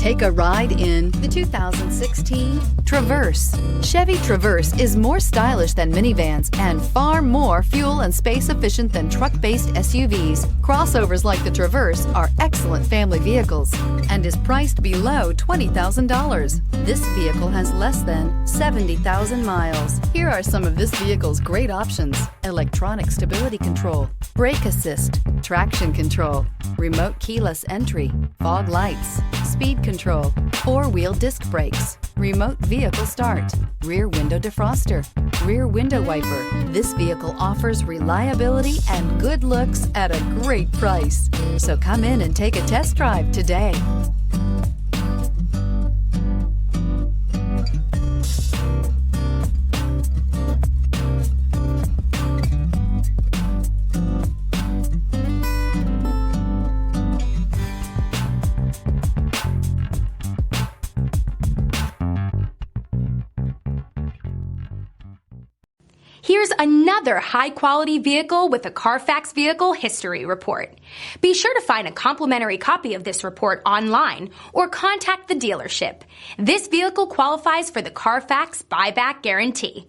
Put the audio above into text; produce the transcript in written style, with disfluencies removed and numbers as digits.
Take a ride in the 2016 Traverse. Chevy Traverse is more stylish than minivans and far more fuel and space efficient than truck-based SUVs. Crossovers like the Traverse are excellent family vehicles and is priced below $20,000. This vehicle has less than 70,000 miles. Here are some of this vehicle's great options: electronic stability control, brake assist, traction control, remote keyless entry, fog lights, speed control, four-wheel disc brakes, remote vehicle start, rear window defroster, rear window wiper. This vehicle offers reliability and good looks at a great price. So come in and take a test drive today. Here's another high-quality vehicle with a CARFAX Vehicle History Report. Be sure to find a complimentary copy of this report online or contact the dealership. This vehicle qualifies for the CARFAX Buyback Guarantee.